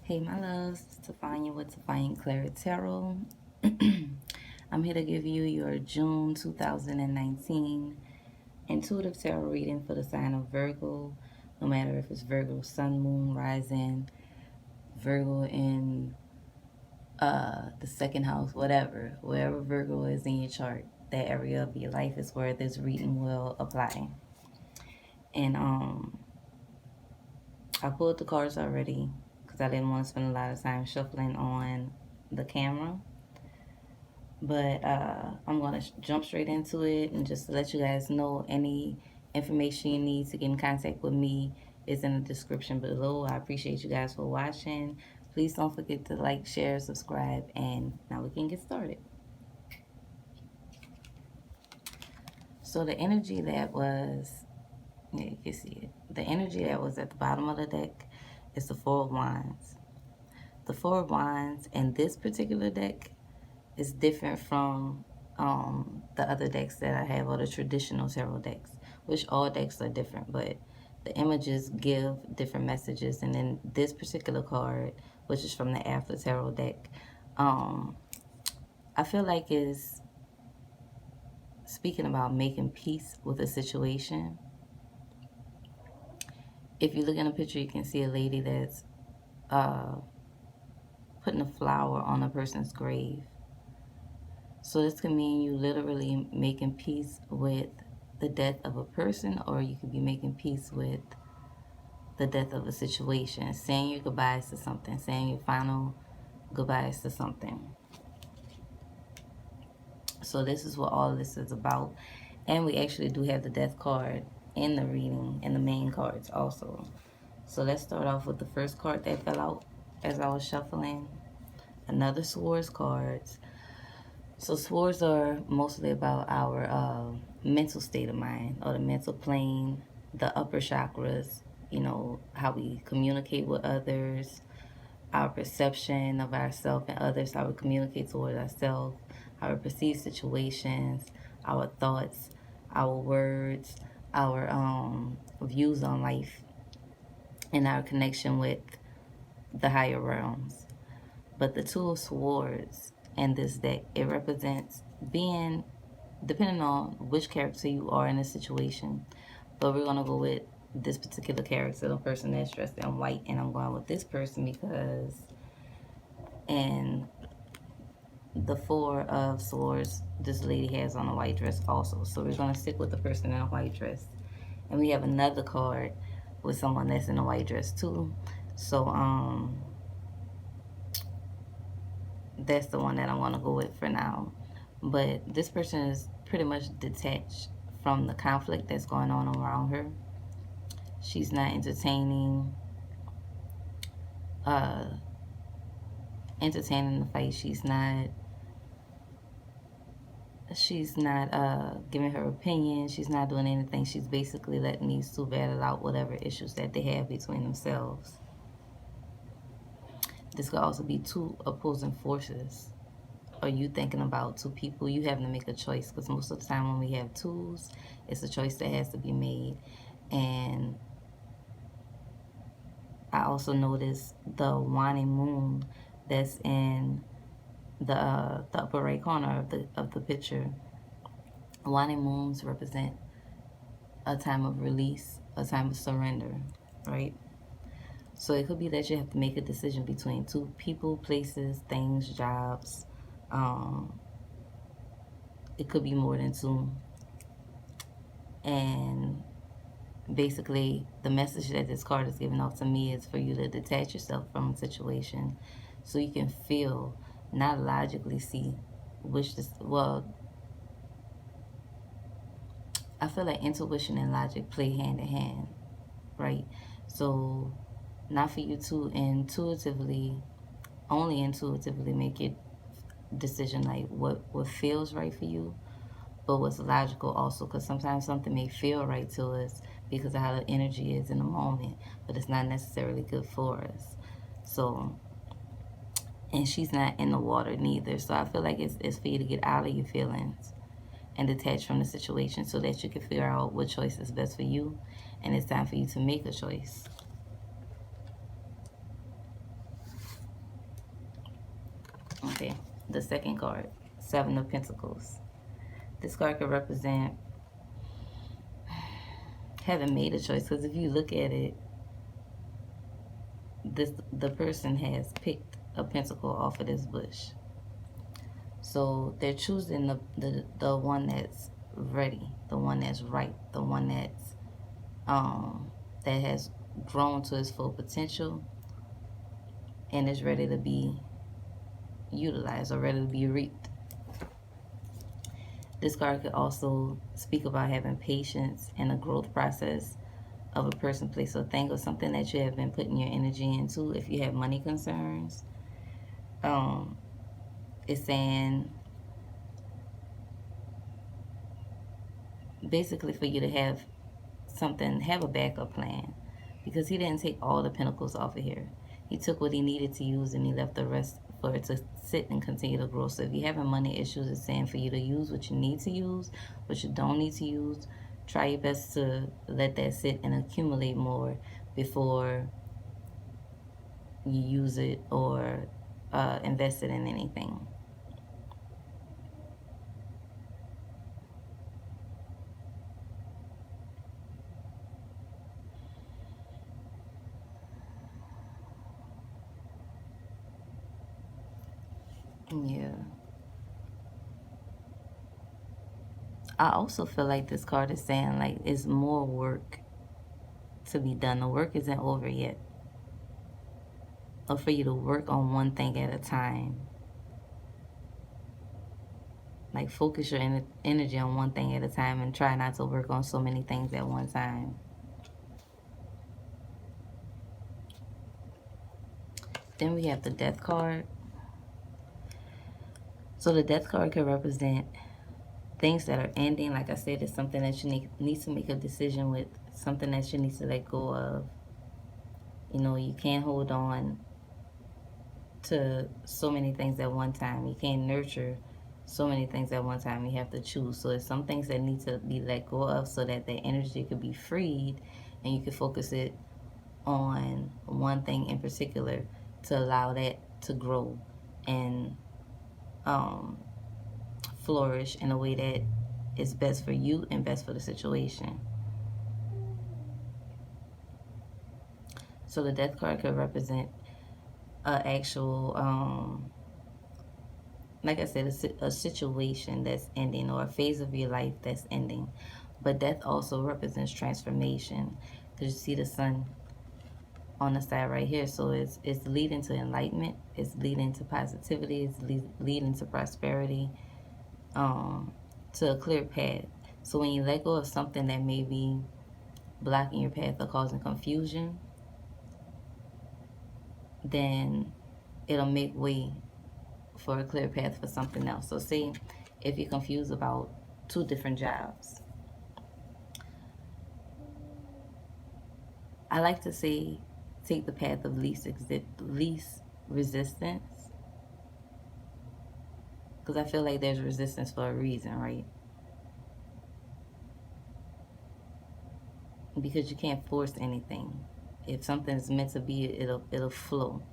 Hey my loves, it's Tafania with TfawniaClaireTarot. I'm here to give you your June 2019 intuitive tarot reading for the sign of Virgo. No matter if it's Virgo, Sun, Moon, Rising, Virgo in the second house, whatever. Wherever Virgo is in your chart, that area of your life is where this reading will apply. And I pulled the cards already because I didn't want to spend a lot of time shuffling on the camera. But I'm going to jump straight into it, and just to let you guys know, any information you need to get in contact with me is in the description below. I appreciate you guys for watching. Please don't forget to like, share, subscribe, and now we can get started. So the energy that was, yeah, you can see it. The energy that was at the bottom of the deck is the Four of Wands. The Four of Wands in this particular deck is different from the other decks that I have, or the traditional tarot decks, which all decks are different, but the images give different messages. And then this particular card, which is from the After Tarot deck, I feel like is speaking about making peace with a situation. If you look in a picture, you can see a lady that's putting a flower on a person's grave. So this can mean you literally making peace with the death of a person, or you could be making peace with the death of a situation, saying your goodbyes to something, saying your final goodbyes to something. So this is what all of this is about. And we actually do have the death card in the reading, and the main cards also. So let's start off with the first card that fell out as I was shuffling. Another Swords cards. So swords are mostly about our mental state of mind, or the mental plane, the upper chakras, you know, how we communicate with others, our perception of ourselves and others, how we communicate towards ourselves, how we perceive situations, our thoughts, our words, our views on life, and our connection with the higher realms. But the Two of Swords in this deck, it represents being, depending on which character you are in a situation, but we're going to go with this particular character, the person that's dressed in white, and I'm going with this person because in the Four of Swords, this lady has on a white dress also. So we're going to stick with the person in a white dress. And we have another card with someone that's in a white dress too. So that's the one that I want to go with for now. But this person is pretty much detached from the conflict that's going on around her. She's not entertaining the fight. She's not giving her opinion. She's not doing anything. She's basically letting these two battle out whatever issues that they have between themselves. This could also be two opposing forces, or you thinking about two people. You having to make a choice, because most of the time when we have twos, it's a choice that has to be made. And I also noticed the waning moon that's in the upper right corner of the picture. Waning moons represent a time of release, a time of surrender, right? So it could be that you have to make a decision between two people, places, things, jobs. It could be more than two. And basically, the message that this card is giving off to me is for you to detach yourself from a situation so you can feel, not logically see which this, well, I feel like intuition and logic play hand in hand, right? So not for you to only intuitively make your decision, like what feels right for you, but what's logical also, because sometimes something may feel right to us because of how the energy is in the moment, but it's not necessarily good for us. So, and she's not in the water neither, so I feel like it's for you to get out of your feelings and detach from the situation so that you can figure out what choice is best for you, and it's time for you to make a choice. Okay, the second card, Seven of Pentacles. This card could represent having made a choice, because if you look at it, the person has picked a pentacle off of this bush. So they're choosing the one that's ready, the one that's right, the one that's that has grown to its full potential and is ready to be utilized or ready to be reaped. This card could also speak about having patience and a growth process of a person, place, or thing, or something that you have been putting your energy into. If you have money concerns, it's saying basically for you to have something, have a backup plan, because he didn't take all the pentacles off of here. He took what he needed to use and he left the rest for it to sit and continue to grow. So if you're having money issues, it's saying for you to use what you need to use, what you don't need to use. Try your best to let that sit and accumulate more before you use it or invest it in anything. Yeah. I also feel like this card is saying like it's more work to be done. The work isn't over yet. Or for you to work on one thing at a time. Like focus your energy on one thing at a time and try not to work on so many things at one time. Then we have the Death card. So the Death card can represent things that are ending. Like I said, it's something that you need to make a decision with, something that you need to let go of. You know, you can't hold on to so many things at one time. You can't nurture so many things at one time. You have to choose. So it's some things that need to be let go of so that the energy could be freed and you can focus it on one thing in particular to allow that to grow and flourish in a way that is best for you and best for the situation. So the Death card could represent an actual, like I said, a situation that's ending or a phase of your life that's ending. But death also represents transformation, because you see the sun on the side right here. So it's leading to enlightenment, it's leading to positivity, it's leading to prosperity, to a clear path. So when you let go of something that may be blocking your path or causing confusion, then it'll make way for a clear path for something else. So say if you're confused about 2 different jobs, I like to say take the path of least resistance, because I feel like there's resistance for a reason, right? Because you can't force anything. If something's meant to be, it'll flow.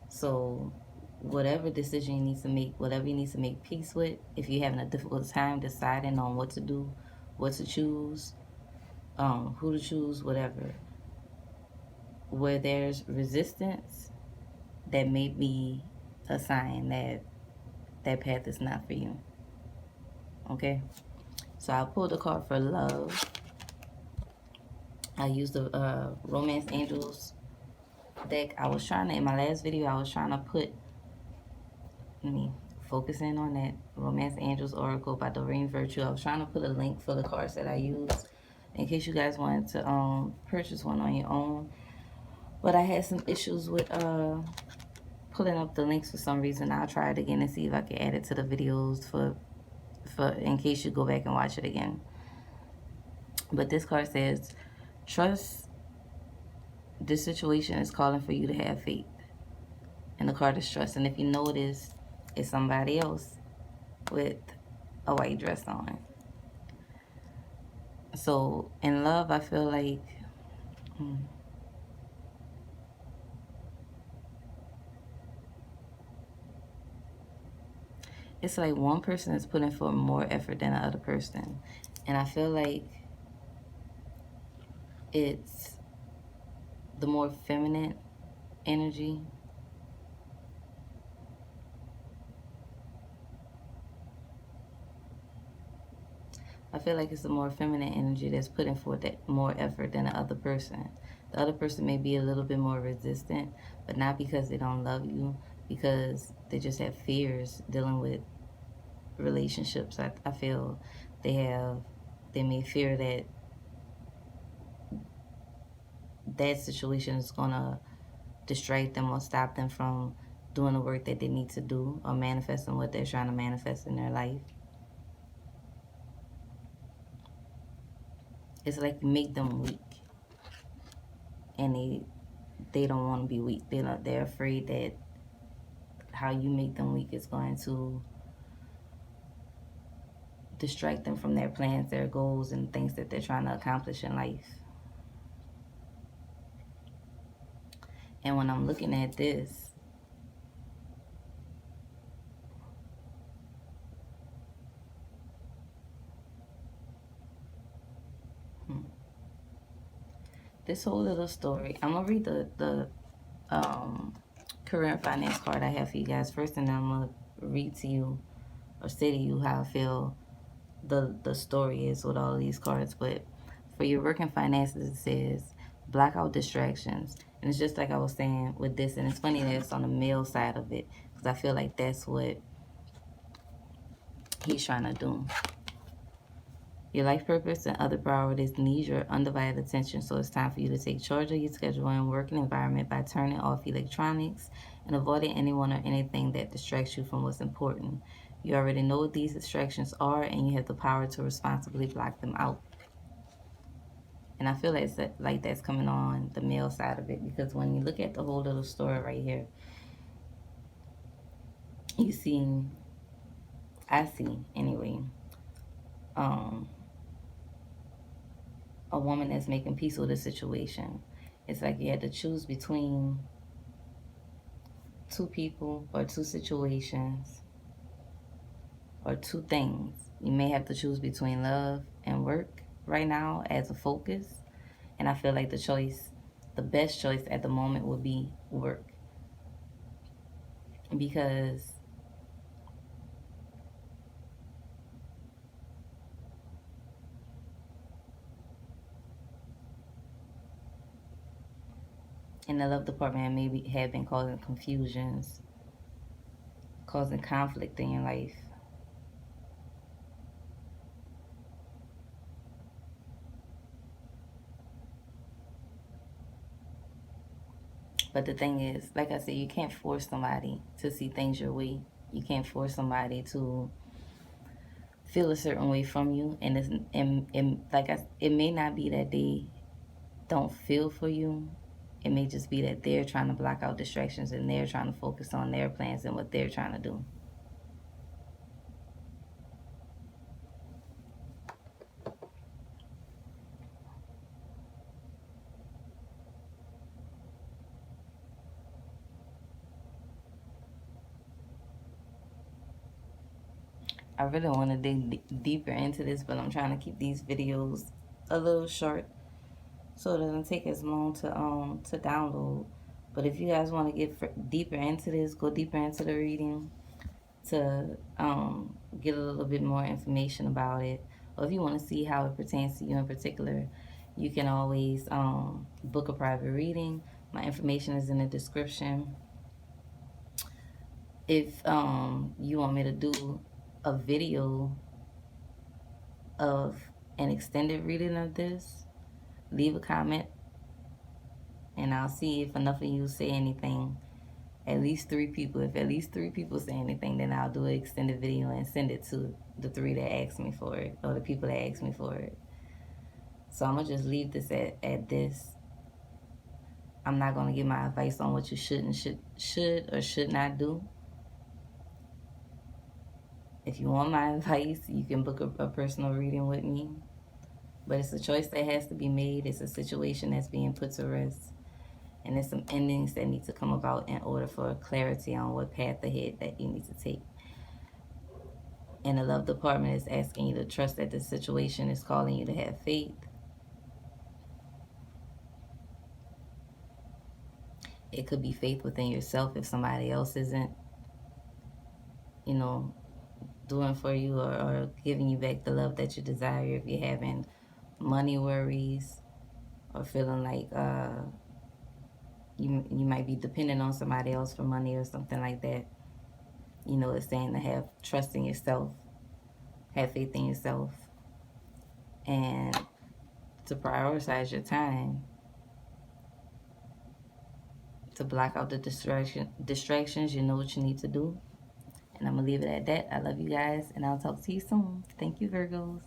So whatever decision you need to make, whatever you need to make peace with, if you're having a difficult time deciding on what to do, what to choose, who to choose, whatever, where there's resistance, that may be a sign that that path is not for you. Okay? So I pulled a card for love. I used the Romance Angels deck. I was trying to, in my last video, I was trying to put, let me focus in on that Romance Angels Oracle by Doreen Virtue. I was trying to put a link for the cards that I used in case you guys wanted to purchase one on your own. But I had some issues with pulling up the links for some reason. I'll try it again and see if I can add it to the videos for in case you go back and watch it again. But this card says, trust. This situation is calling for you to have faith. And the card is trust. And if you notice, it's somebody else with a white dress on. So in love, I feel like I'm it's like one person is putting forth more effort than the other person. And I feel like it's the more feminine energy. I feel like it's the more feminine energy that's putting forth that more effort than the other person. The other person may be a little bit more resistant, but not because they don't love you, because they just have fears dealing with relationships. I feel they may fear that that situation is gonna distract them or stop them from doing the work that they need to do or manifesting what they're trying to manifest in their life. It's like you make them weak, and they don't want to be weak. They're afraid that how you make them weak is going to distract them from their plans, their goals, and things that they're trying to accomplish in life. And when I'm looking at this, this whole little story, I'm gonna read the career and finance card I have for you guys first, and then I'm gonna read to you or say to you how I feel the story is with all of these cards. But for your work and finances, it says block out distractions. And it's just like I was saying with this, and it's funny that it's on the male side of it, because I feel like that's what he's trying to do. Your life purpose and other priorities need your undivided attention, so it's time for you to take charge of your schedule and working environment by turning off electronics and avoiding anyone or anything that distracts you from what's important. You already know what these distractions are, and you have the power to responsibly block them out. And I feel like that's coming on the male side of it, because when you look at the whole little story right here, you see, I see anyway, a woman that's making peace with a situation. It's like you had to choose between two people or two situations or two things. You may have to choose between love and work right now as a focus. And I feel like the best choice at the moment would be work. Because in the love department, maybe have been causing confusions, causing conflict in your life. But the thing is, like I said, you can't force somebody to see things your way. You can't force somebody to feel a certain way from you. It may not be that they don't feel for you. It may just be that they're trying to block out distractions and they're trying to focus on their plans and what they're trying to do. I really want to dig deeper into this, but I'm trying to keep these videos a little short so it doesn't take as long to download. But if you guys want to get deeper into this, go deeper into the reading to get a little bit more information about it, or if you want to see how it pertains to you in particular, you can always book a private reading. My information is in the description. If you want me to do a video of an extended reading of this, leave a comment and I'll see if enough of you say anything. At least 3 people. If at least 3 people say anything, then I'll do an extended video and send it to the 3 that asked me for it, or the people that asked me for it. So I'm going to just leave this at this. I'm not going to give my advice on what you should or should not do. If you want my advice, you can book a personal reading with me. But it's a choice that has to be made. It's a situation that's being put to rest. And there's some endings that need to come about in order for clarity on what path ahead that you need to take. And the love department is asking you to trust that the situation is calling you to have faith. It could be faith within yourself if somebody else isn't, you know, doing for you or giving you back the love that you desire. If you're having money worries or feeling like you might be dependent on somebody else for money or something like that, you know, it's saying to have trust in yourself, have faith in yourself, and to prioritize your time, to block out the distractions. You know what you need to do. And I'm going to leave it at that. I love you guys, and I'll talk to you soon. Thank you, Virgos.